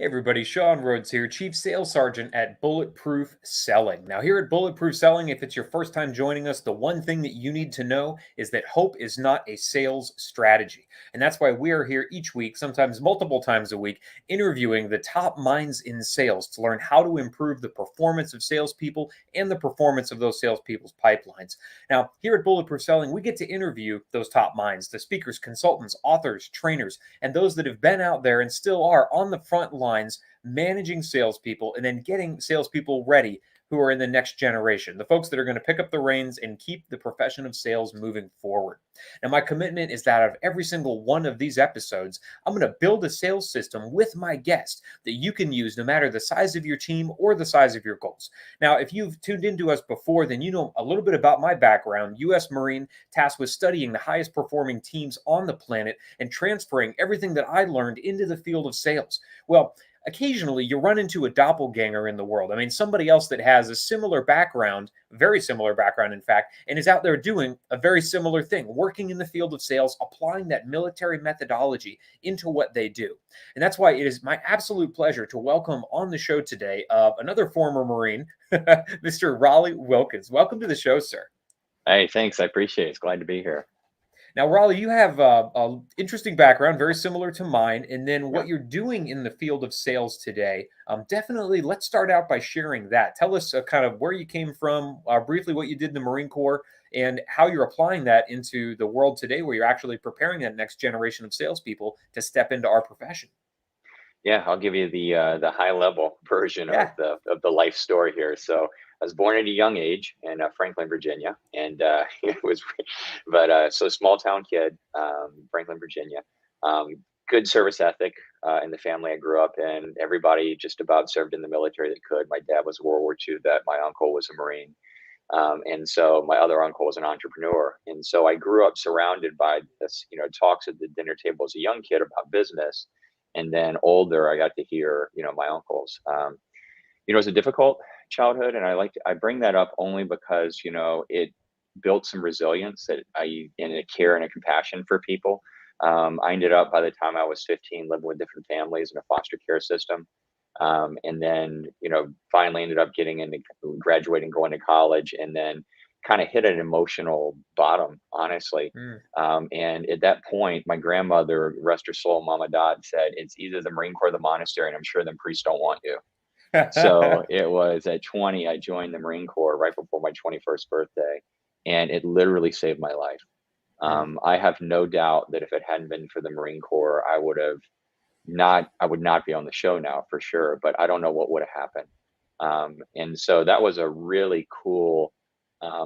Hey everybody, Sean Rhodes here, Chief Sales Sergeant at Bulletproof Selling. Now, here at Bulletproof Selling, if it's your first time joining us, the one thing that you need to know is that hope is not a sales strategy. And that's why we are here each week, sometimes multiple times a week, interviewing the top minds in sales to learn how to improve the performance of salespeople and the performance of those salespeople's pipelines. Now, here at Bulletproof Selling, we get to interview those top minds, the speakers, consultants, authors, trainers, and those that have been out there and still are on the front lines managing salespeople and then getting salespeople ready who are in the next generation, the folks that are going to pick up the reins and keep the profession of sales moving forward. Now, my commitment is that out of every single one of these episodes, I'm going to build a sales system with my guest that you can use no matter the size of your team or the size of your goals. Now, if you've tuned into us before, then you know a little bit about my background. U.S. Marine, tasked with studying the highest performing teams on the planet and transferring everything that I learned into the field of sales. Well, occasionally you run into a doppelganger in the world. I mean, somebody else that has a similar background, very similar background, in fact, and is out there doing a very similar thing, working in the field of sales, applying that military methodology into what they do. And that's why it is my absolute pleasure to welcome on the show today another former Marine, Mr. Raleigh Wilkins. Welcome to the show, sir. Hey, thanks. I appreciate it. It's glad to be here. Now, Raleigh, you have a interesting background, very similar to mine, and then Yeah. what you're doing in the field of sales today. Definitely, let's start out by sharing that. Tell us kind of where you came from, briefly what you did in the Marine Corps, and how you're applying that into the world today, where you're actually preparing that next generation of salespeople to step into our profession. Yeah, I'll give you the high level version Yeah. of the life story here. So I was born at a young age in Franklin, Virginia, and it was, but so small town kid, Franklin, Virginia. Um, Good service ethic in the family I grew up in. Everybody just about served in the military that could. My dad was a World War II vet. My uncle was a Marine. And so my other uncle was an entrepreneur. And so I grew up surrounded by this, talks at the dinner table as a young kid about business. And then older, I got to hear, my uncles. It was a difficult childhood. And I bring that up only because, it built some resilience and a care and a compassion for people. I ended up, by the time I was 15, living with different families in a foster care system. And then, finally ended up getting into graduating, going to college, and then kind of hit an emotional bottom, honestly. Mm. And at that point, my grandmother, rest her soul, Mama Dodd, said, "It's either the Marine Corps or the monastery, and I'm sure them priests don't want you." So it was at 20, I joined the Marine Corps right before my 21st birthday, and it literally saved my life. Mm. I have no doubt that if it hadn't been for the Marine Corps, I would not be on the show now for sure, but I don't know what would have happened. And so that was a really cool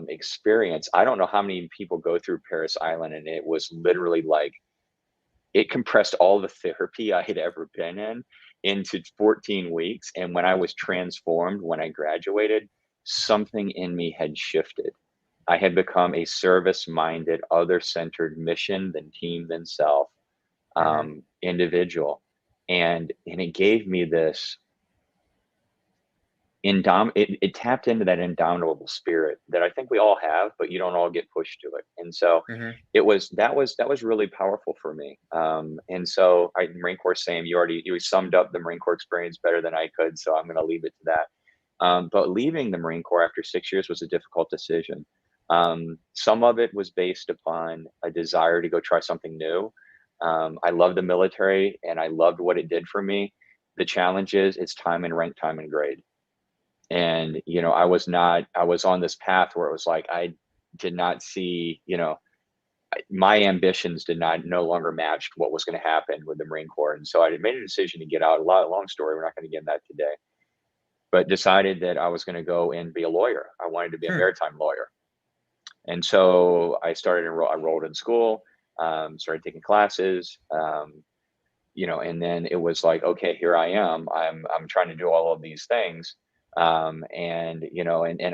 experience. I don't know how many people go through Paris Island, and it was literally like it compressed all the therapy I had ever been in into 14 weeks. And when I was transformed, when I graduated, something in me had shifted. I had become a service minded, other centered, mission than team than self Hmm. individual. And it gave me this it tapped into that indomitable spirit that I think we all have, but you don't all get pushed to it. And so Hmm. that was really powerful for me. And so Marine Corps, same. You summed up the Marine Corps experience better than I could, so I'm going to leave it to that. But leaving the Marine Corps after 6 years was a difficult decision. Some of it was based upon a desire to go try something new. I love the military and I loved what it did for me. The challenge is it's time and rank, time and grade. And I was on this path where it was like I did not see, my ambitions did not no longer match what was going to happen with the Marine Corps. And so I made a decision to get out. Long story, we're not going to get into that today, but decided that I was going to go and be a lawyer. I wanted to be a Hmm. maritime lawyer. And so I enrolled in school, started taking classes, and then it was like, okay, here I am. I'm trying to do all of these things. And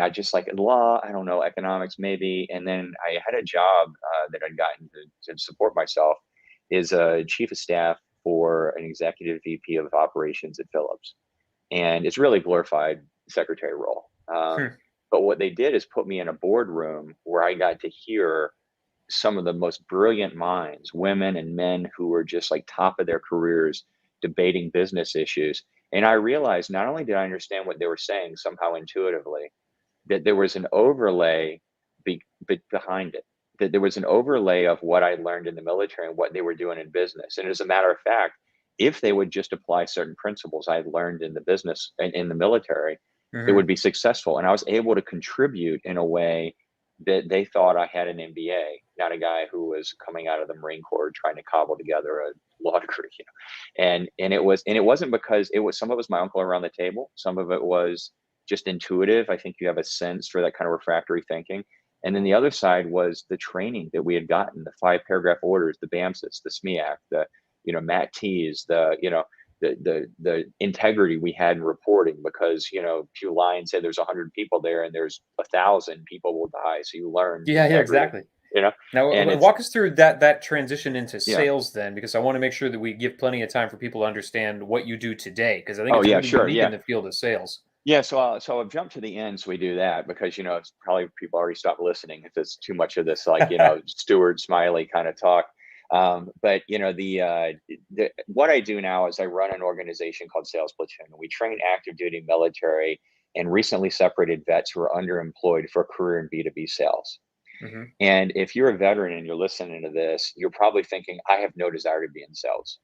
I just like law, I don't know, economics maybe. And then I had a job that I'd gotten to support myself is a chief of staff for an executive VP of operations at Phillips. And it's really glorified secretary role. Hmm. But what they did is put me in a boardroom where I got to hear some of the most brilliant minds, women and men who were just like top of their careers, debating business issues. And I realized not only did I understand what they were saying somehow intuitively, that there was an overlay behind it, that there was an overlay of what I learned in the military and what they were doing in business. And as a matter of fact, if they would just apply certain principles I learned in the business and in the military, it Hmm. would be successful. And I was able to contribute in a way that they thought I had an MBA, not a guy who was coming out of the Marine Corps trying to cobble together a law degree. And it wasn't because it was, some of it was my uncle around the table, some of it was just intuitive. I think you have a sense for that kind of refractory thinking. And then the other side was the training that we had gotten, the 5 paragraph orders, the BAMSIS, the SMEAC, the, Matt T's, the integrity we had in reporting, because, if you lie and say there's 100 people there and there's 1,000 people will die. So you learn Yeah, yeah, integrity, exactly. you know, Now, and it's, walk us through that transition into yeah. sales then, because I want to make sure that we give plenty of time for people to understand what you do today, because I think Oh it's yeah, really sure. unique in Yeah. the field of sales. Yeah, so I've jumped to the end, so we do that because it's probably people already stopped listening if it's too much of this, like, Stewart Smiley kind of talk. But what I do now is I run an organization called Sales Platoon. We train active duty military and recently separated vets who are underemployed for a career in B2B sales. Hmm. And if you're a veteran and you're listening to this, you're probably thinking, I have no desire to be in sales.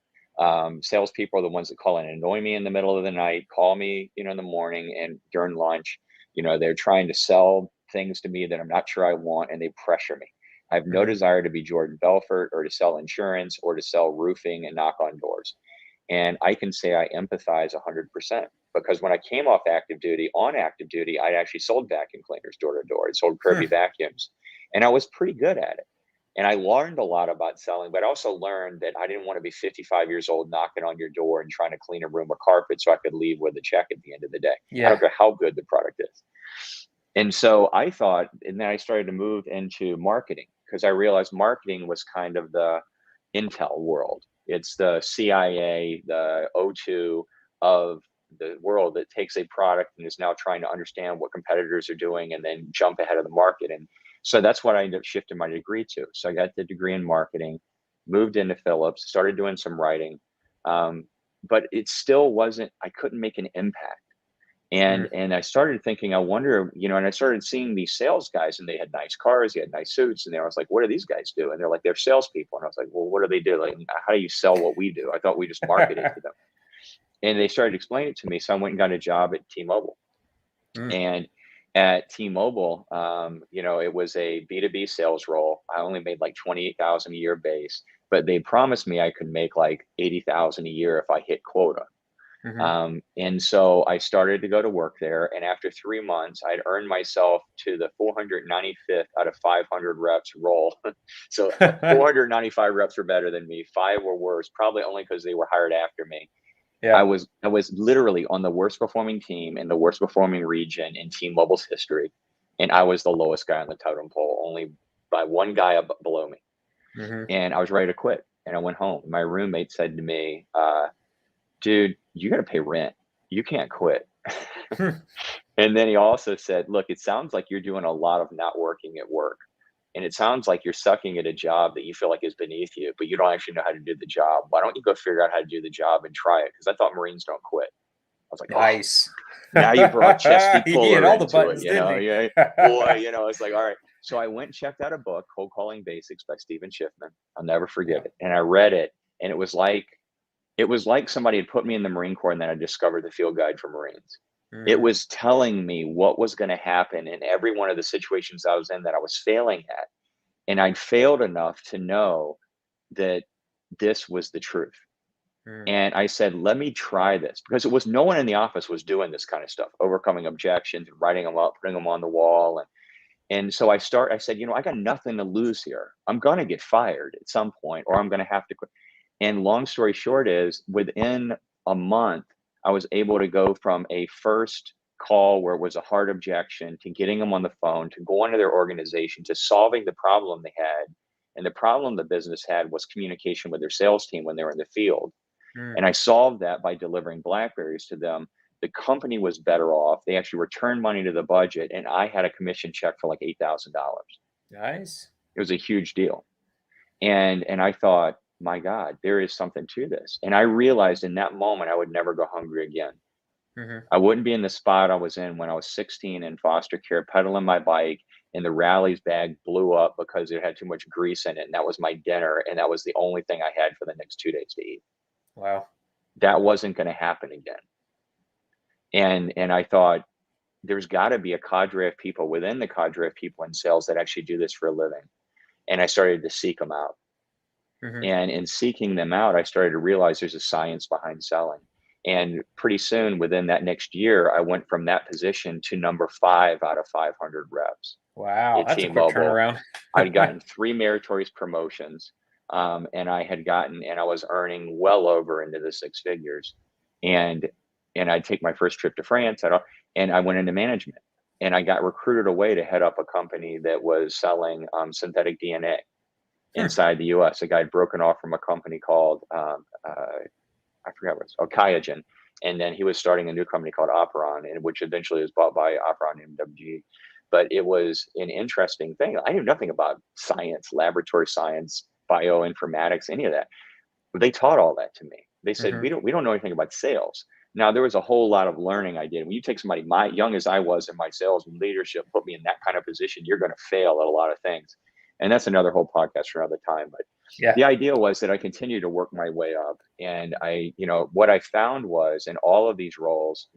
Salespeople are the ones that call and annoy me in the middle of the night, call me, in the morning and during lunch. They're trying to sell things to me that I'm not sure I want, and they pressure me. I have no Hmm. desire to be Jordan Belfort or to sell insurance or to sell roofing and knock on doors. And I can say I empathize 100% because when I came off active duty, I actually sold vacuum cleaners door to door. I sold Kirby vacuums, and I was pretty good at it. And I learned a lot about selling, but I also learned that I didn't want to be 55 years old knocking on your door and trying to clean a room or carpet so I could leave with a check at the end of the day. I don't Yeah. care how good the product is. And so I thought, and then I started to move into marketing because I realized marketing was kind of the Intel world. It's the CIA, the O2 of the world that takes a product and is now trying to understand what competitors are doing and then jump ahead of the market. And so that's what I ended up shifting my degree to. So I got the degree in marketing, moved into Phillips, started doing some writing. But it still wasn't, I couldn't make an impact. Mm. And I started thinking, I wonder, and I started seeing these sales guys and they had nice cars, they had nice suits, and I was like, what do these guys do? And they're like, they're salespeople. And I was like, well, what do they do? Like, how do you sell what we do? I thought we just marketed to them. And they started explaining it to me. So I went and got a job at T-Mobile. Mm. And at T-Mobile, it was a B2B sales role. I only made like 28,000 a year base, but they promised me I could make like 80,000 a year if I hit quota. Hmm. And so I started to go to work there. And after 3 months, I'd earned myself to the 495th out of 500 reps role. So 495 reps were better than me. 5 were worse, probably only because they were hired after me. I Yeah. was I was literally on the worst performing team in the worst performing region in T-Mobile's history, and I was the lowest guy on the totem pole, only by one guy below me. Hmm. And I was ready to quit. And I went home. My roommate said to me, dude, you got to pay rent. You can't quit. And then he also said, look, it sounds like you're doing a lot of not working at work. And it sounds like you're sucking at a job that you feel like is beneath you, but you don't actually know how to do the job. Why don't you go figure out how to do the job and try it? Because I thought Marines don't quit. I was like, oh, Nice. now you brought Chesty He hit Puller all the into it, buttons, didn't he? Yeah, boy, it's like, all right. So I went and checked out a book, Cold Calling Basics by Stephen Schiffman. I'll never Yeah. forget it. And I read it, and it was like somebody had put me in the Marine Corps and then I discovered the field guide for Marines. It Mm. was telling me what was going to happen in every one of the situations I was in that I was failing at. And I'd failed enough to know that this was the truth. Mm. And I said, let me try this because it was no one in the office was doing this kind of stuff, overcoming objections and writing them up, putting them on the wall. And so I said, I got nothing to lose here. I'm going to get fired at some point, or I'm going to have to quit. And long story short is within a month, I was able to go from a first call where it was a hard objection to getting them on the phone, to going to their organization, to solving the problem they had. And the problem the business had was communication with their sales team when they were in the field. Mm. And I solved that by delivering Blackberries to them. The company was better off. They actually returned money to the budget, and I had a commission check for like $8,000. Nice. It was a huge deal. And I thought, my God, there is something to this. And I realized in that moment I would never go hungry again. Hmm. I wouldn't be in the spot I was in when I was 16 in foster care, pedaling my bike, and the Rally's bag blew up because it had too much grease in it. And that was my dinner. And that was the only thing I had for the next 2 days to eat. Wow. That wasn't going to happen again. And I thought, there's got to be a cadre of people within the cadre of people in sales that actually do this for a living. And I started to seek them out. Hmm. And in seeking them out, I started to realize there's a science behind selling. And pretty soon, within that next year, I went from that position to number 5 out of 500 reps Wow, at that's a quick T-Mobile. turnaround. I'd gotten 3 meritorious promotions, and I was earning well over into the 6 figures. And I'd take my first trip to France, and I went into management. And I got recruited away to head up a company that was selling synthetic DNA Hmm. inside the US. A guy had broken off from a company called, I forgot what it's called, Kyogen. And then he was starting a new company called Operon, and which eventually was bought by Operon MWG. But it was an interesting thing. I knew nothing about science, laboratory science, bioinformatics, any of that. But they taught all that to me. They said, Hmm. we don't know anything about sales. Now there was a whole lot of learning I did. When you take somebody my young as I was in my sales and leadership, put me in that kind of position, you're going to fail at a lot of things. And that's another whole podcast for another time. But Yeah. the idea was that I continued to work my way up. And what I found was in all of these roles,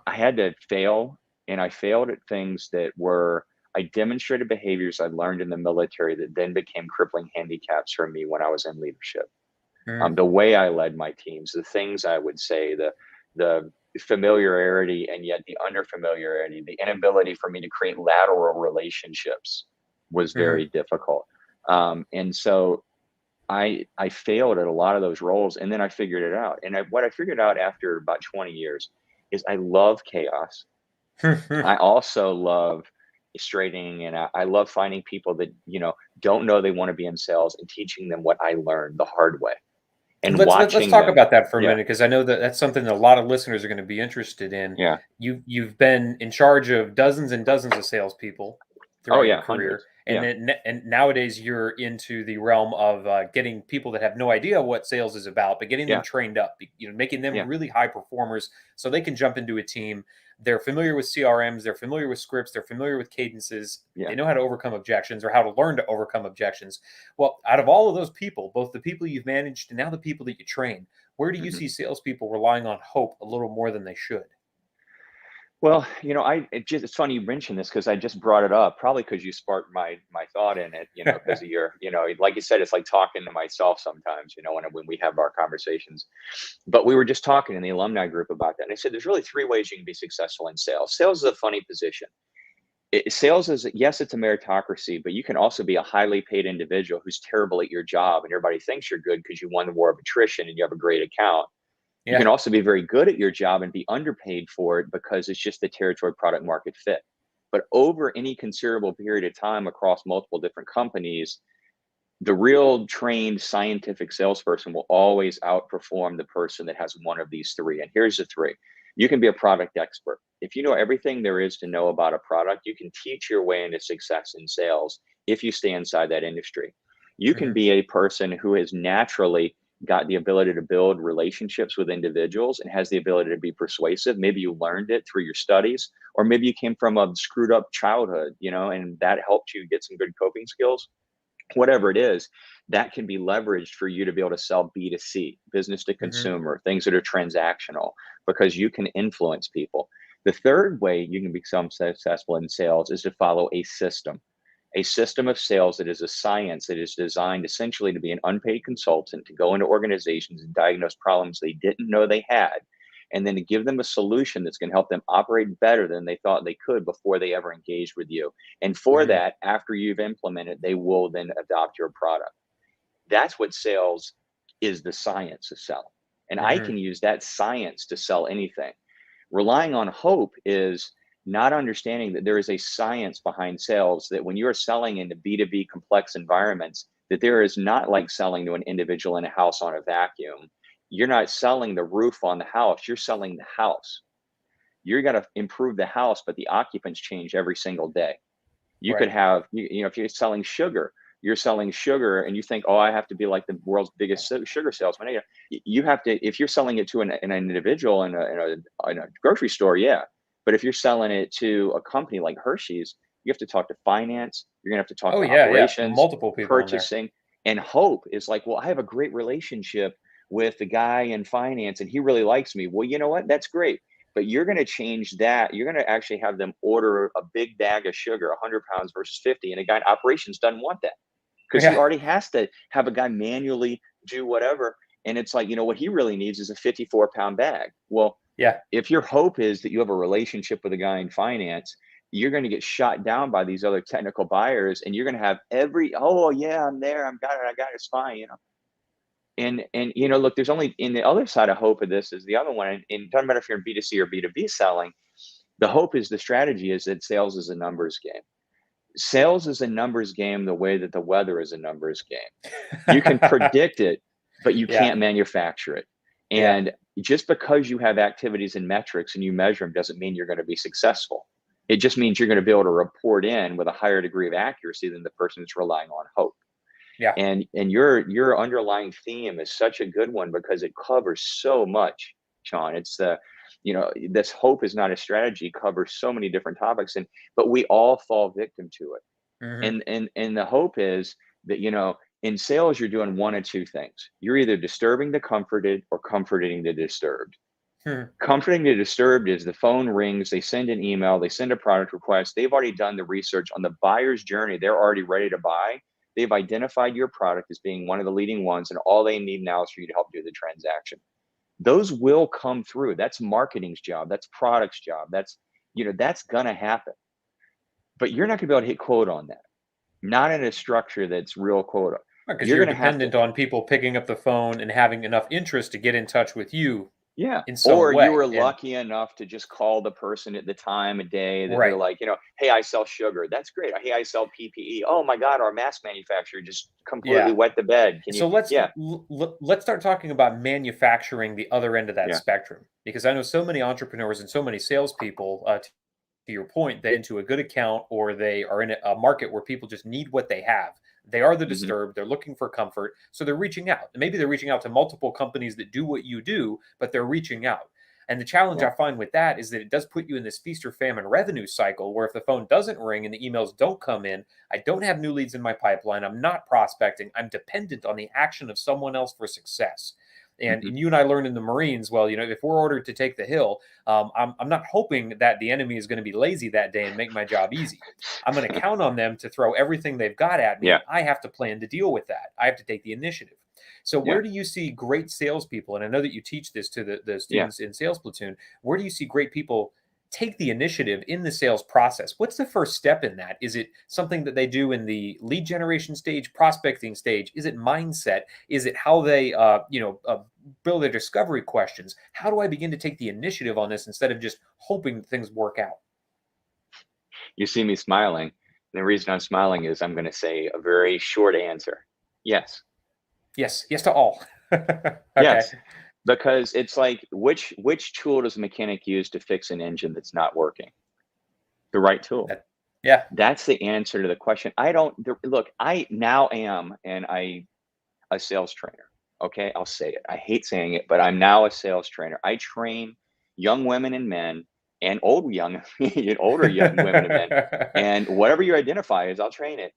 I had to fail, and I failed at things that were, I demonstrated behaviors I learned in the military that then became crippling handicaps for me when I was in leadership. Mm. The way I led my teams, the things I would say, the familiarity and yet the underfamiliarity, the inability for me to create lateral relationships was Hmm. very difficult. And so I failed at a lot of those roles, and then I figured it out. And what I figured out after about 20 years is I love chaos. I also love straightening, and I love finding people that don't know they want to be in sales and teaching them what I learned the hard way and Let's watching talk them. about that for a Yeah, minute because I know that that's something that a lot of listeners are going to be interested in. yeah. You've been in charge of dozens and dozens of salespeople Oh throughout your yeah, career, hundreds. and Yeah, then and nowadays you're into the realm of getting people that have no idea what sales is about, but getting them yeah, trained up, making them yeah. really high performers so they can jump into a team. They're familiar with CRMs, they're familiar with scripts, they're familiar with cadences. They Yeah. know how to overcome objections or how to learn to overcome objections. Well, out of all of those people, both the people you've managed and now the people that you train, where do you Mhm. see salespeople relying on hope a little more than they should? Well, it's funny you mentioned this because I just brought it up, probably because you sparked my thought in it, because of your, like you said, it's like talking to myself sometimes, when we have our conversations. But we were just talking in the alumni group about that. And I said, there's really 3 ways you can be successful in sales. Sales is a funny position. Sales is, yes, it's a meritocracy, but you can also be a highly paid individual who's terrible at your job and everybody thinks you're good because you won the war of attrition and you have a great account. You can Yeah. also be very good at your job and be underpaid for it because it's just the territory product market fit. But over any considerable period of time across multiple different companies, the real trained scientific salesperson will always outperform the person that has one of these 3. And here's the 3. You can be a product expert. If you know everything there is to know about a product, you can teach your way into success in sales if you stay inside that industry. You can Hmm. be a person who has naturally got the ability to build relationships with individuals and has the ability to be persuasive. Maybe you learned it through your studies, or maybe you came from a screwed up childhood, and that helped you get some good coping skills. Whatever it is, that can be leveraged for you to be able to sell B2C, business to Hmm. consumer, things that are transactional, because you can influence people. The third way you can become successful in sales is to follow a system of sales that is a science that is designed essentially to be an unpaid consultant to go into organizations and diagnose problems they didn't know they had, and then to give them a solution that's going to help them operate better than they thought they could before they ever engaged with you. And for Hmm. that, after you've implemented, they will then adopt your product. That's what sales is, the science of selling. And I Hmm. can use that science to sell anything. Relying on hope is not understanding that there is a science behind sales, that when you're selling into B2B complex environments, that there is not like selling to an individual in a house on a vacuum. You're not selling the roof on the house, you're selling the house. You're going to improve the house, but the occupants change every single day. You could Right. have, if you're selling sugar, you're selling sugar and you think, oh, I have to be like the world's biggest sugar salesman. You have to, if you're selling it to an individual in a grocery store, yeah. But if you're selling it to a company like Hershey's, you have to talk to finance. You're going to have to talk Oh to yeah, yeah. operations, Multiple people in there. purchasing, and hope is like, well, I have a great relationship with the guy in finance and he really likes me. Well, you know what? That's great. But you're going to change that. You're going to actually have them order a big bag of sugar, 100 pounds versus 50. And a guy in operations doesn't want that because he Yeah, already has to have a guy manually do whatever. And it's like, what he really needs is a 54-pound bag. Well, yeah. if your hope is that you have a relationship with a guy in finance, you're going to get shot down by these other technical buyers, and you're going to have oh yeah, I'm there, I got it, it's fine. And look, there's only, in the other side of hope of this is the other one, and it doesn't matter if you're in B2C or B2B selling. The hope is, the strategy is that sales is a numbers game. Sales is a numbers game the way that the weather is a numbers game. You can predict it, but you Yeah, can't manufacture it. yeah. And just because you have activities and metrics and you measure them doesn't mean you're going to be successful. It just means you're going to be able to report in with a higher degree of accuracy than the person that's relying on hope. Yeah. And your underlying theme is such a good one because it covers so much, Sean. It's this hope is not a strategy covers so many different topics, but we all fall victim to it. Hmm. And the hope is that, in sales, you're doing one of two things. You're either disturbing the comforted or comforting the disturbed. Hmm. Comforting the disturbed is the phone rings, they send an email, they send a product request. They've already done the research on the buyer's journey. They're already ready to buy. They've identified your product as being one of the leading ones, and all they need now is for you to help do the transaction. Those will come through. That's marketing's job. That's product's job. That's going to happen. But you're not going to be able to hit quote on that. Not in a structure that's real quota. Because You're you're going to have to, dependent on people picking up the phone and having enough interest to get in touch with you yeah. in some Or you way. were And lucky enough to just call the person at the time of day that they're right. like, hey, I sell sugar. That's great. Hey, I sell PPE. Oh my God, our mask manufacturer just completely Yeah. wet the bed. Can you? So Yeah, let's start talking about manufacturing the other end of that yeah. spectrum, because I know so many entrepreneurs and so many salespeople. To your point, they into a good account, or they are in a market where people just need what they have. They are the Hmm. disturbed. They're looking for comfort, so they're reaching out. And maybe they're reaching out to multiple companies that do what you do, but they're reaching out. And the challenge Yeah. I find with that is that it does put you in this feast or famine revenue cycle where if the phone doesn't ring and the emails don't come in, I don't have new leads in my pipeline. I'm not prospecting. I'm dependent on the action of someone else for success. And Hmm. you and I learned in the Marines, well, if we're ordered to take the hill, I'm not hoping that the enemy is going to be lazy that day and make my job easy. I'm going to count on them to throw everything they've got at me, Yeah. and I have to plan to deal with that. I have to take the initiative. So, Yeah. where do you see great salespeople? And I know that you teach this to the Yeah. students in Sales Platoon. Where do you see great people take the initiative in the sales process? What's the first step in that? Is it something that they do in the lead generation stage, prospecting stage? Is it mindset? Is it how they, build their discovery questions? How do I begin to take the initiative on this instead of just hoping things work out? You see me smiling. And the reason I'm smiling is I'm going to say a very short answer. Yes. Yes, yes to all. Okay. Yes. Because it's like, which tool does a mechanic use to fix an engine that's not working? The right tool. That, yeah. That's the answer to the question. Look, I now am, a sales trainer. Okay. I'll say it. I hate saying it, but I'm now a sales trainer. I train young women and men and older young women and men. And whatever you identify as, I'll train it.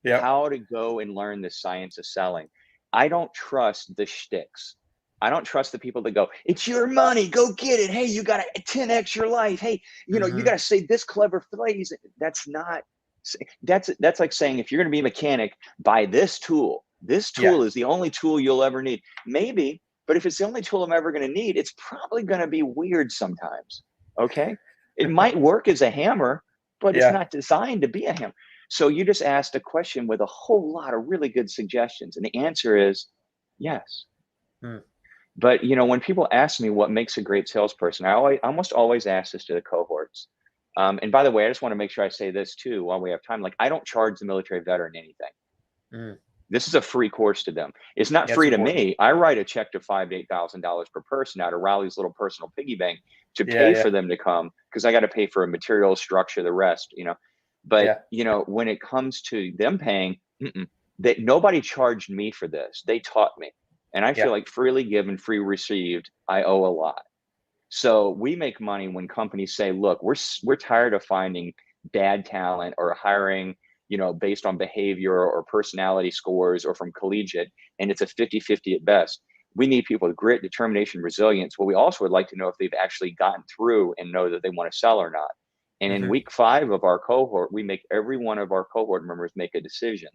Yep. How to go and learn the science of selling. I don't trust the shticks. I don't trust the people that go, it's your money, go get it. Hey, you got to 10x your life. Hey, you got Hmm. to say this clever phrase. That's like saying, if you're going to be a mechanic, buy this tool. This Yeah. tool is the only tool you'll ever need. Maybe, but if it's the only tool I'm ever going to need, it's probably going to be weird sometimes. Okay. It might work as a hammer, but it's Yeah. not designed to be a hammer. So you just asked a question with a whole lot of really good suggestions. And the answer is yes. Hmm. But when people ask me what makes a great salesperson, I almost always ask this to the cohorts. And by the way, I just want to make sure I say this too while we have time. Like, I don't charge the military veteran anything. Mm. This is a free course to them. It's not Yeah, it's free to important. me. I write a check to $5,000 to $8,000 per person out of Raleigh's little personal piggy bank to Yeah, pay yeah, for them to come, because I got to pay for a material structure, the rest. But yeah. when it comes to them paying, mm-mm. that nobody charged me for this. They taught me. And I feel Yeah. like freely given, free received, I owe a lot. So we make money when companies say, look, we're tired of finding bad talent or hiring, based on behavior or personality scores or from collegiate, and it's a 50-50 at best. We need people with grit, determination, resilience. Well, we also would like to know if they've actually gotten through and know that they want to sell or not. And in Hmm. week 5 of our cohort, we make every one of our cohort members make a decision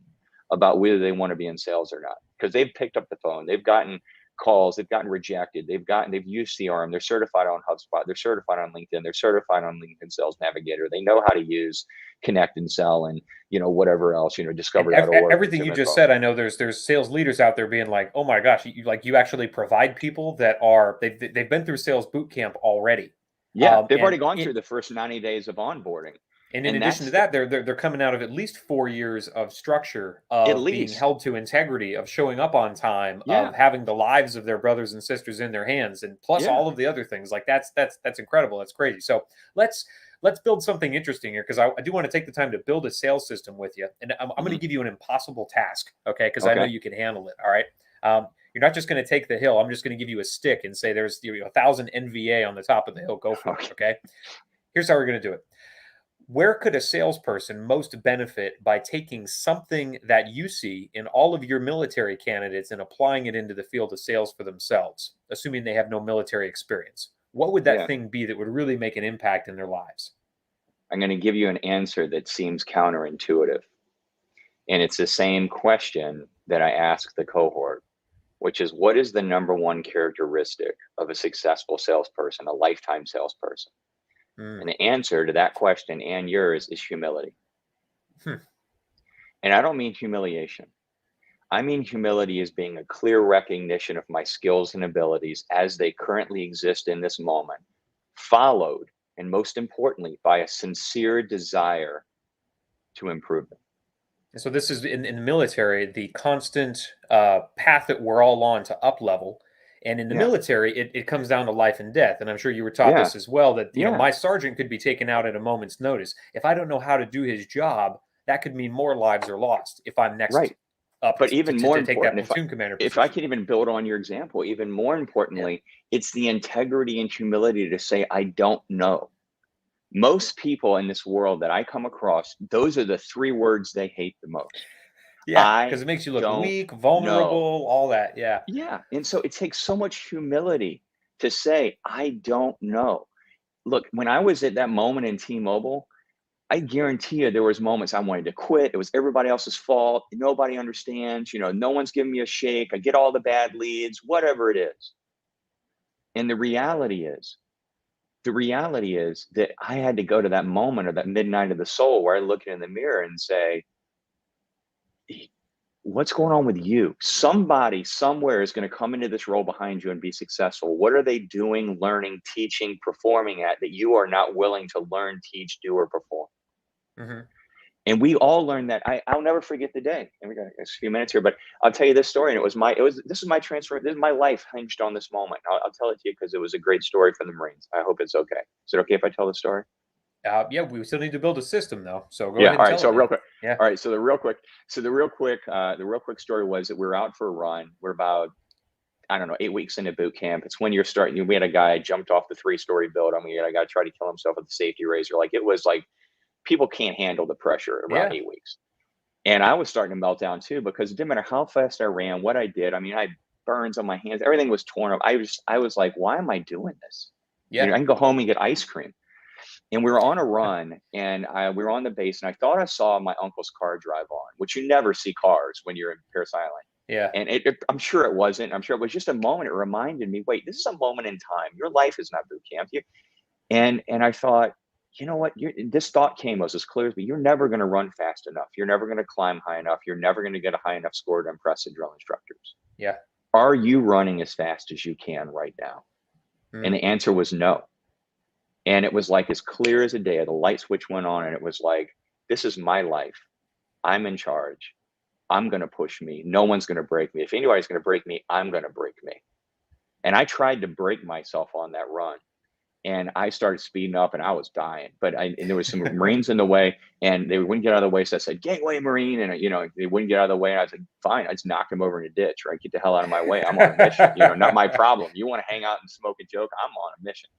about whether they want to be in sales or not, because they've picked up the phone, they've gotten calls, they've gotten rejected, they've used CRM, they're certified on HubSpot, they're certified on LinkedIn, they're certified on LinkedIn Sales Navigator, they know how to use Connect and Sell and whatever else, And discover.org and everything you Zoom just Info. said, I know there's sales leaders out there being like, oh my gosh, you actually provide people that are they've been through sales boot camp already. Yeah, they've already And gone through the first 90 days of onboarding. in And addition to that, they're coming out of at least 4 years of structure, at of being least, held to integrity, of showing up on time, yeah, of having the lives of their brothers and sisters in their hands, and plus yeah. all of the other things. Like that's incredible. That's crazy. So let's let's build something interesting here, because I do want to take the time to build a sales system with you, and I'm going to Hmm. give you an impossible task, okay? Because I know Okay. you can handle it. All right. You're not just going to take the hill. I'm just going to give you a stick and say there's 1,000 NVA on the top of the hill. Go for it. Okay. Okay. Here's how we're going to do it. Where could a salesperson most benefit by taking something that you see in all of your military candidates and applying it into the field of sales for themselves, assuming they have no military experience? What would that Yeah. thing be that would really make an impact in their lives? I'm going to give you an answer that seems counterintuitive. And it's the same question that I ask the cohort, which is, what is the number one characteristic of a successful salesperson, a lifetime salesperson? Mm. And the answer to that question and yours is humility. Hmm. And I don't mean humiliation. I mean humility as being a clear recognition of my skills and abilities as they currently exist in this moment, followed, and most importantly, by a sincere desire to improve them. And so this is in the military, the constant path that we're all on to up level. And in the Yeah. military, it comes down to life and death. And I'm sure you were taught Yeah. this as well, that Yeah. my sergeant could be taken out at a moment's notice. If I don't know how to do his job, that could mean more lives are lost if I'm next Right. up But even more to take that important, platoon commander if I position. can even build on your example, even more Yeah. importantly, it's the integrity and humility to say, I don't know. Most people in this world that I come across, those are the 3 words they hate the most. Yeah, because I it makes you look don't weak, know. vulnerable, all that. Yeah. Yeah. And so it takes so much humility to say, I don't know. Look, when I was at that moment in T-Mobile, I guarantee you there was moments I wanted to quit. It was everybody else's fault. Nobody understands. No one's giving me a shake. I get all the bad leads, whatever it is. And the reality is that I had to go to that moment of that midnight of the soul where I look in the mirror and say, what's going on with you? Somebody somewhere is going to come into this role behind you and be successful. What are they doing, learning, teaching, performing at that you are not willing to learn, teach, do, or perform? Hmm. And we all learned that. I'll never forget the day. And we got a few minutes here, but I'll tell you this story. And this is my transfer. This is my life hinged on this moment. I'll tell it to you because it was a great story from the Marines. I hope it's okay. Is it okay if I tell the story? Yeah, we still need to build a system though. So go Yeah. ahead All and right. tell So it, man. real quick. Yeah. All right. The real quick story was that we were out for a run. We're about, I don't know, 8 weeks into boot camp. It's when you're starting. We had a guy jumped off the 3-story building. We had a guy try to kill himself with a safety razor. Like it was like people can't handle the pressure around Yeah. 8 weeks. And I was starting to melt down too, because it didn't matter how fast I ran, what I did. I mean, I had burns on my hands. Everything was torn up. I was like, why am I doing this? Yeah. I can go home and get ice cream. And we were on a run, and we were on the base, and I thought I saw my uncle's car drive on, which you never see cars when you're in Paris Island. Yeah. And I'm sure it wasn't. I'm sure it was just a moment. It reminded me, wait, this is a moment in time. Your life is not boot camp. And I thought, you know what? This thought came as clear as me. You're never going to run fast enough. You're never going to climb high enough. You're never going to get a high enough score to impress the drill instructors. Yeah. Are you running as fast as you can right now? And Mm. the answer was no. And it was like as clear as a day. The light switch went on, and it was like, this is my life. I'm in charge. I'm going to push me. No one's going to break me. If anybody's going to break me, I'm going to break me. And I tried to break myself on that run. and I started speeding up, and I was dying. But and there was some Marines in the way, and they wouldn't get out of the way. So I said, "Gangway Marine," and they wouldn't get out of the way. And I said, "Fine." I just knocked him over in a ditch. Right, get the hell out of my way. I'm on a mission. Not my problem. You want to hang out and smoke and joke? I'm on a mission.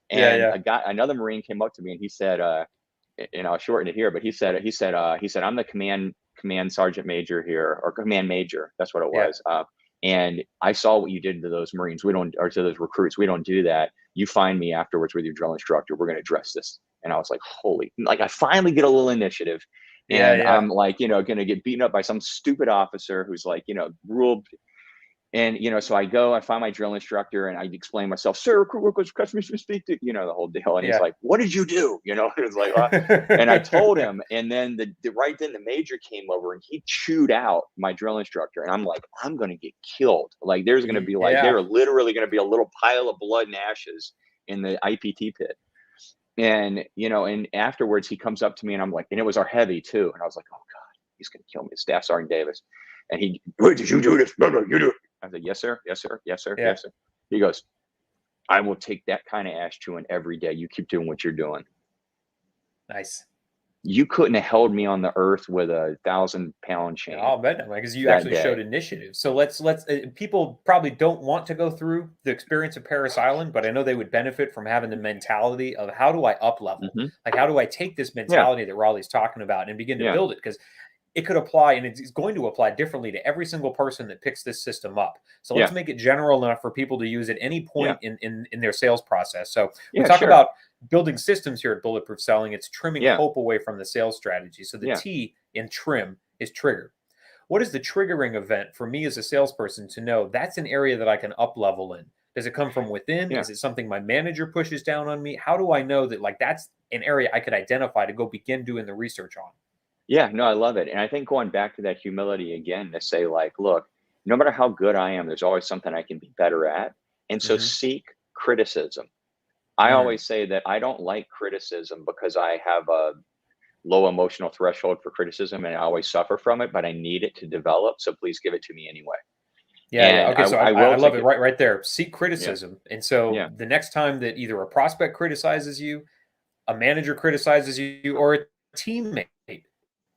Yeah, And yeah, another Marine came up to me, and he said, and I'll shorten it here, but he said, "I'm the command sergeant major here, or command major." That's what it yeah. was. And I saw what you did to those Marines. Or to those recruits. We don't do that. You find me afterwards with your drill instructor. We're going to address this. And I was like, I finally get a little initiative. Yeah, And yeah. I'm like, going to get beaten up by some stupid officer who's like, ruled. And, so I find my drill instructor, and I explain myself, "Sir, recruit customer speak to," the whole deal. And he's Yeah. like, "What did you do?" It was like, and I told him, and then right then the major came over, and he chewed out my drill instructor. And I'm like, I'm going to get killed. Like, there's going to be Yeah. there literally going to be a little pile of blood and ashes in the IPT pit. And, and afterwards he comes up to me, and I'm like, and it was our heavy too. And I was like, oh God, he's going to kill me. Staff Sergeant Davis. And "Wait, did you do this? No, you do it." I said, "Yes, sir. Yes, sir. Yes, sir. Yeah. Yes, sir." He goes, "I will take that kind of ash chewing every day. You keep doing what you're doing." Nice. You couldn't have held me on the earth with a 1,000-pound Yeah, chain I'll bet that, because you that actually showed day. initiative. So let's people probably don't want to go through the experience of Paris Island, but I know they would benefit from having the mentality of, how do I up level? Hmm. Like, how do I take this Yeah. mentality that Raleigh's talking about and begin to Yeah. build it? Because it could apply, and it's going to apply differently to every single person that picks this system up. So let's Yeah. make it general enough for people to use at any Yeah. point in their sales process. So we Yeah. talk Sure. about building systems here at Bulletproof Selling. It's trimming Yeah. hope away from the sales strategy. So the Yeah. T in trim is trigger. What is the triggering event for me as a salesperson to know that's an area that I can up level in? Does it come from within? Yeah. Is it something my manager pushes down on me? How do I know that, like, that's an area I could identify to go begin doing the research on? Yeah, no, I love it. And I think going back to that humility again, to say, like, look, no matter how good I am, there's always something I can be better at. And so Hmm. seek criticism. I Mm. always say that I don't like criticism because I have a low emotional threshold for criticism, and I always suffer from it, but I need it to develop. So please give it to me anyway. Yeah, yeah. And Okay, so I I will love take it, it. right there. Seek Yeah. criticism. And so Yeah. the next time that either a prospect criticizes you, a manager criticizes you, or a teammate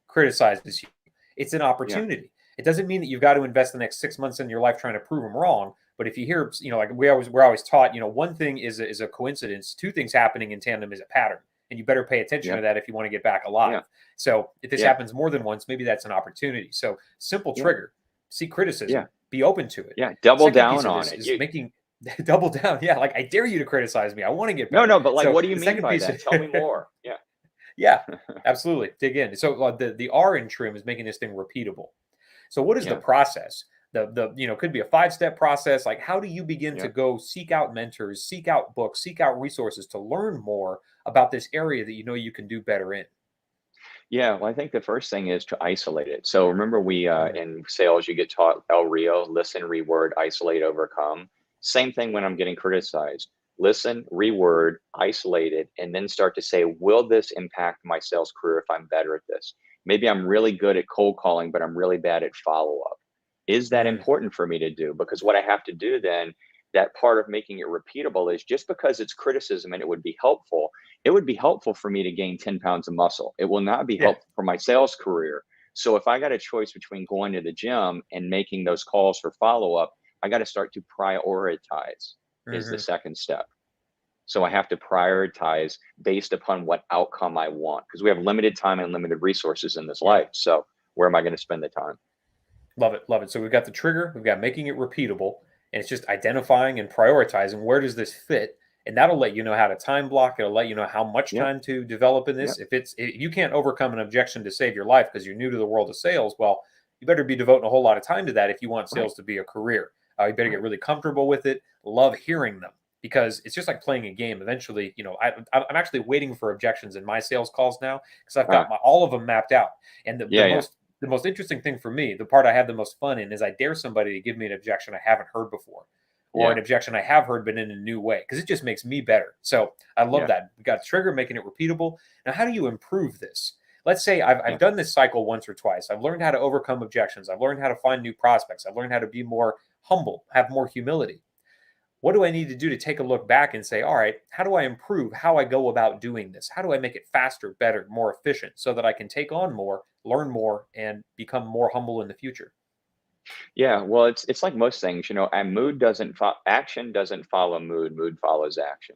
criticizes you, it's an Yeah. opportunity. It doesn't mean that you've got to invest the next 6 months in your life trying to prove them wrong. But if you hear, like we're always taught, one thing is a coincidence. Two things happening in tandem is a pattern, and you better pay attention Yeah. to that if you want to get back alive. Yeah. So if this Yeah. happens more than once, maybe that's an opportunity. So simple Yeah. trigger: seek criticism, Yeah. be open to it. Yeah. Double Second piece down of on this it. is making double down. Yeah, like, I dare you to criticize me. I want to get No, better. no, but like, So what do you the mean second by piece, that? Tell me more. Yeah. yeah, absolutely, dig in. So the R in trim is making this thing repeatable. So what is the Yeah. process? The could be a 5-step process. Like, how do you begin to Yeah. go seek out mentors, seek out books, seek out resources to learn more about this area that you can do better in? Yeah, well, I think the first thing is to isolate it. So remember, we Mm, in sales, you get taught El Rio: listen, reword, isolate, overcome. Same thing when I'm getting criticized. Listen, reword, isolate it, and then start to say, will this impact my sales career if I'm better at this? Maybe I'm really good at cold calling, but I'm really bad at follow up. Is that mm, important for me to do? Because what I have to do then, that part of making it repeatable, is just because it's criticism and it would be helpful for me to gain 10 pounds of muscle. It will not be yeah. helpful for my sales career. So if I got a choice between going to the gym and making those calls for follow up, I got to start to prioritize, is the Hmm. second step. So I have to prioritize based upon what outcome I want, because we have limited time and limited resources in this Yeah. life. So where am I going to spend the time? Love it. Love it. So we've got the trigger, we've got making it repeatable, and it's just identifying and prioritizing where does this fit. And that'll let you know how to time block. It'll let you know how much Yep. time to develop in Yep. this. If you can't overcome an objection to save your life because you're new to the world of sales, well, you better be devoting a whole lot of time to that if you want Right. sales to be a career. You better get Right. really comfortable with it. Love hearing them, because it's just like playing a game. Eventually, I'm actually waiting for objections in my sales calls now, because I've got Ah, all of them mapped out. And the yeah. Yeah. most the most interesting thing for me, the part I have the most fun in, is I dare somebody to give me an objection I haven't heard before, or an Yeah. objection I have heard but in a new way, because it just makes me better. So I love Yeah. that. We got trigger, making it repeatable. Now, how do you improve this? Let's say I've Yeah. done this cycle once or twice. I've learned how to overcome objections. I've learned how to find new prospects. I've learned how to be more humble, have more humility. what do I need to do to take a look back and say, all right, how do I improve how I go about doing this? How do I make it faster, better, more efficient so that I can take on more, learn more, and become more humble in the future? Yeah, well, it's like most things, and action doesn't follow mood, mood follows action.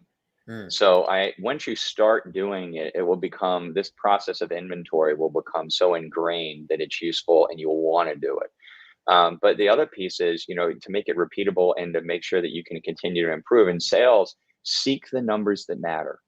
Mm, So I once you start doing it, it will become this process of inventory will become so ingrained that it's useful and you'll want to do it. But the other piece is, to make it repeatable and to make sure that you can continue to improve in sales, seek the numbers that matter.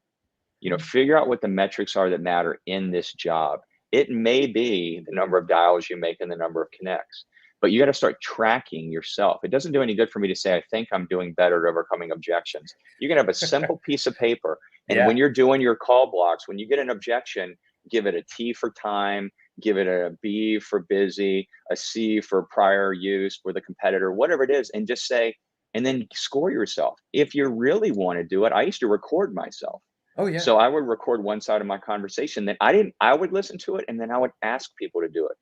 mm. Figure out what the metrics are that matter in this job. It may be the number of dials you make and the number of connects, but you got to start tracking yourself. It doesn't do any good for me to say, I think I'm doing better at overcoming objections. You can have a simple piece of paper. And when Yeah. you're doing your call blocks, when you get an objection, give it a T for time, give it a B for busy, a C for prior use for the competitor, whatever it is, and just say, and then score yourself. If you really want to do it, I used to record myself. Oh, yeah. So I would record one side of my conversation, then I would listen to it and then I would ask people to do it.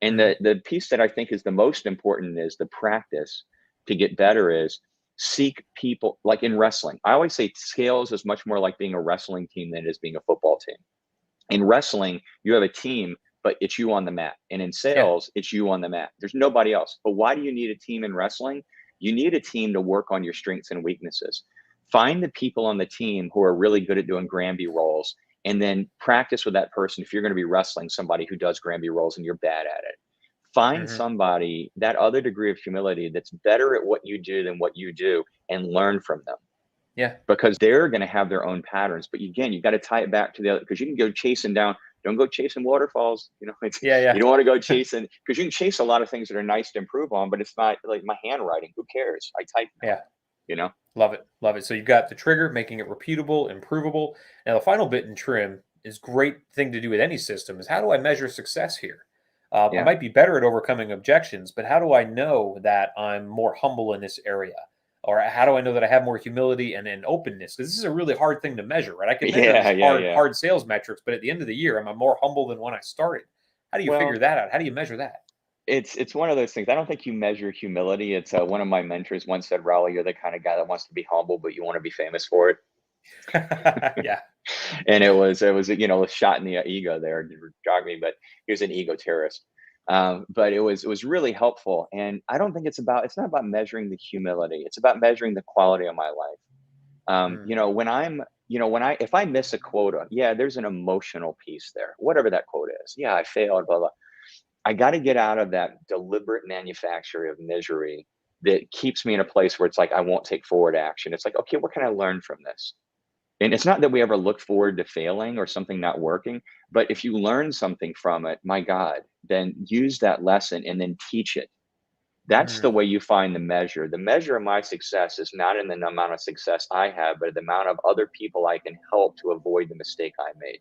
And Hmm. the piece that I think is the most important is the practice to get better is seek people like in wrestling. I always say sales is much more like being a wrestling team than it is being a football team. In wrestling, you have a team, but it's you on the mat. And in Yeah. sales, it's you on the mat. There's nobody else. But why do you need a team in wrestling? You need a team to work on your strengths and weaknesses. Find the people on the team who are really good at doing Granby rolls and then practice with that person if you're going to be wrestling somebody who does Granby rolls and you're bad at it. Find Hmm. somebody that other degree of humility that's better at what you do than what you do and learn from them Yeah. because they're going to have their own patterns. But again, you got to tie it back to the other because you can go chasing down. Don't go chasing waterfalls. Yeah. You Yeah. don't want to go chasing because you can chase a lot of things that are nice to improve on, but it's not like my handwriting. Who cares? I type now. Yeah. You know. Love it. Love it. So you've got the trigger, making it repeatable, improvable. Now, the final bit in trim is great thing to do with any system is how do I measure success here? I Yeah. might be better at overcoming objections, but how do I know that I'm more humble in this area? Or how do I know that I have more humility and openness? Because this is a really hard thing to measure, right? I can measure Yeah. these Yeah. hard, Yeah. hard sales metrics, but at the end of the year, am I more humble than when I started? How do you Well, figure that out? How do you measure that? it's one of those things. I don't think you measure humility. It's one of my mentors once said, Raleigh, you're the kind of guy that wants to be humble, but you want to be famous for it. Yeah. And it was a shot in the ego there to jog me, but he was an ego terrorist. But it was really helpful, and I don't think it's not about measuring the humility. It's about measuring the quality of my life. Mm, When I if I miss a quota, yeah, there's an emotional piece there, whatever that quota is. Yeah, I failed, blah blah. I got to get out of that deliberate manufacture of misery that keeps me in a place where it's like I won't take forward action. It's like, okay, what can I learn from this? And it's not that we ever look forward to failing or something not working, but if you learn something from it, my God, then use that lesson and then teach it. That's mm. the way you find the measure. The measure of my success is not in the amount of success I have, but the amount of other people I can help to avoid the mistake I made.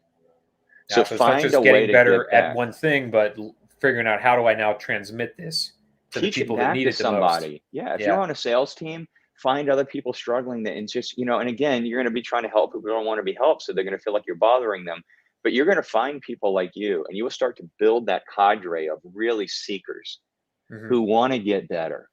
Yeah, So so it's not find a just way getting to better get at back. one thing, but figuring out how do I now transmit this to the Teach it people that back need to it the most. somebody. Yeah, if you're Yeah. on a sales team, find other people struggling that and just, and again, you're going to be trying to help people who don't want to be helped. So they're going to feel like you're bothering them. But you're going to find people like you and you will start to build that cadre of really seekers Hmm. who want to get better.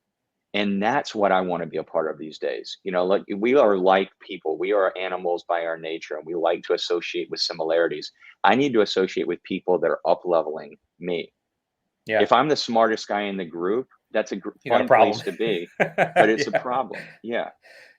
And that's what I want to be a part of these days. Like we are like people. We are animals by our nature and we like to associate with similarities. I need to associate with people that are up leveling me. Yeah. If I'm the smartest guy in the group, that's a You got a fun problem. place to be, but it's a Yeah. problem. Yeah.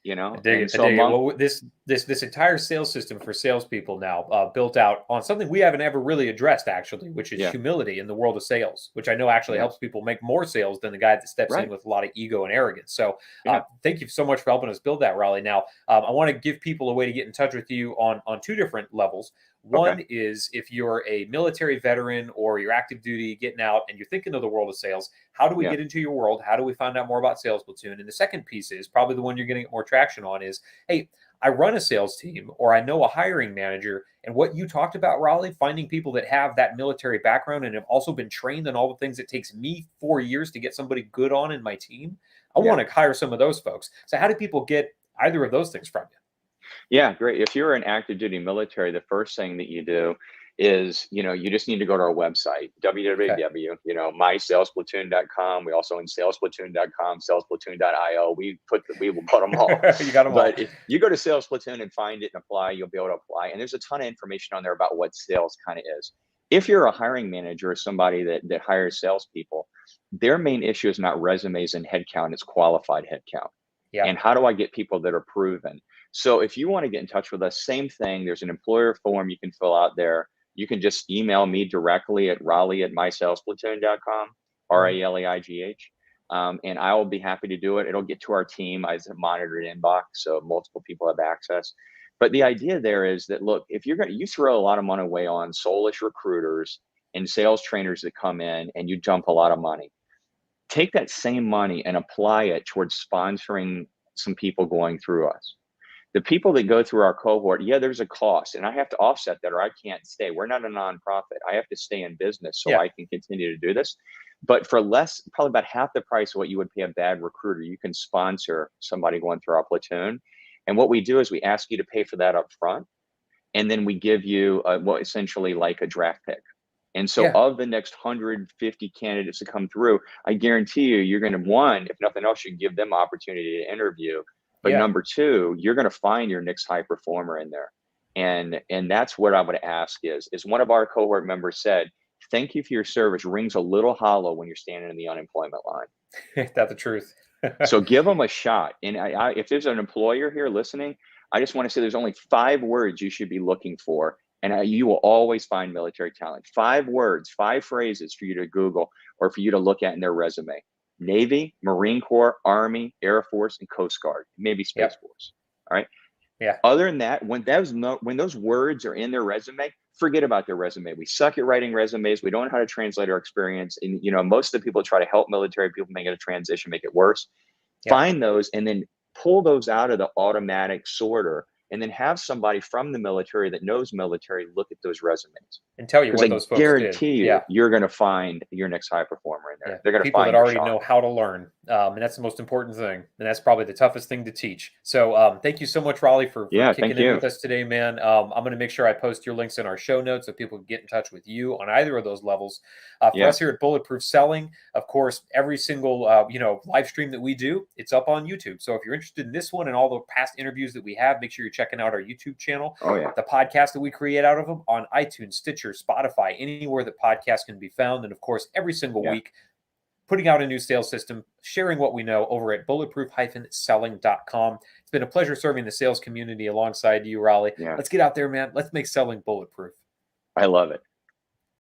I dig it. And I so dig it. among, Well, this entire sales system for salespeople now built out on something we haven't ever really addressed, actually, which is yeah, humility in the world of sales, which I know actually yeah, helps people make more sales than the guy that steps in right. with a lot of ego and arrogance. So, Yeah. thank you so much for helping us build that, Raleigh. Now, I want to give people a way to get in touch with you on two different levels. Okay. One is if you're a military veteran or you're active duty, getting out, and you're thinking of the world of sales. How do we Yeah. get into your world? How do we find out more about Sales Platoon? And the second piece is probably the one you're going to get more traction on is, hey, I run a sales team or I know a hiring manager. And what you talked about, Raleigh, finding people that have that military background and have also been trained on all the things it takes me 4 years to get somebody good on in my team. I Yeah. want to hire some of those folks. So, how do people get either of those things from you? Yeah. Great. If you're an active duty military, the first thing that you do is, you just need to go to our website, www, mysalesplatoon.com. We also in salesplatoon.com, salesplatoon.io. We will put them all. You got them all. But if you go to Sales Platoon and find it and apply, you'll be able to apply. And there's a ton of information on there about what sales kind of is. If you're a hiring manager or somebody that hires salespeople, their main issue is not resumes and headcount, it's qualified headcount. Yeah. And how do I get people that are proven? So if you want to get in touch with us, same thing. There's an employer form you can fill out there. You can just email me directly at Raleigh@mysalesplatoon.com, RALEIGH. And I will be happy to do it. It'll get to our team as a monitored inbox, so multiple people have access. But the idea there is that, look, if you throw a lot of money away on soulless recruiters and sales trainers that come in and you dump a lot of money, take that same money and apply it towards sponsoring some people going through us. The people that go through our cohort, yeah, there's a cost, and I have to offset that or I can't stay. We're not a nonprofit. I have to stay in business so I can continue to do this. But for less, probably about half the price of what you would pay a bad recruiter, you can sponsor somebody going through our platoon. And what we do is we ask you to pay for that up front, and then we give you essentially like a draft pick. And so of the next 150 candidates that come through, I guarantee you're going to, one, if nothing else, you give them opportunity to interview. But number two, you're going to find your next high performer in there. And that's what I would ask is one of our cohort members said, thank you for your service rings a little hollow when you're standing in the unemployment line. That's the truth. So give them a shot. And if there's an employer here listening, I just want to say there's only 5 words you should be looking for. And you will always find military talent. 5 words, 5 phrases for you to Google or for you to look at in their resume. Navy, Marine Corps, Army, Air Force, and Coast Guard, maybe Space Force. All right. Yeah. Other than that, when those words are in their resume, forget about their resume. We suck at writing resumes. We don't know how to translate our experience. And most of the people try to help military people make it a transition, make it worse. Find those and then pull those out of the automatic sorter. And then have somebody from the military that knows military look at those resumes and tell you what those folks did. Guarantee you're going to find your next high performer in there. Yeah. They're going to people find that already know how to learn, and that's the most important thing. And that's probably the toughest thing to teach. So, thank you so much, Raleigh, for kicking in with us today, man. I'm going to make sure I post your links in our show notes so people can get in touch with you on either of those levels. For us here at Bulletproof Selling, of course, every single live stream that we do, it's up on YouTube. So if you're interested in this one and all the past interviews that we have, make sure you're checking out our YouTube channel. The podcast that we create out of them on iTunes, Stitcher, Spotify, anywhere that podcasts can be found. And of course, every single week, putting out a new sales system, sharing what we know over at bulletproof-selling.com. It's been a pleasure serving the sales community alongside you, Raleigh. Let's get out there, man. Let's make selling bulletproof. I love it.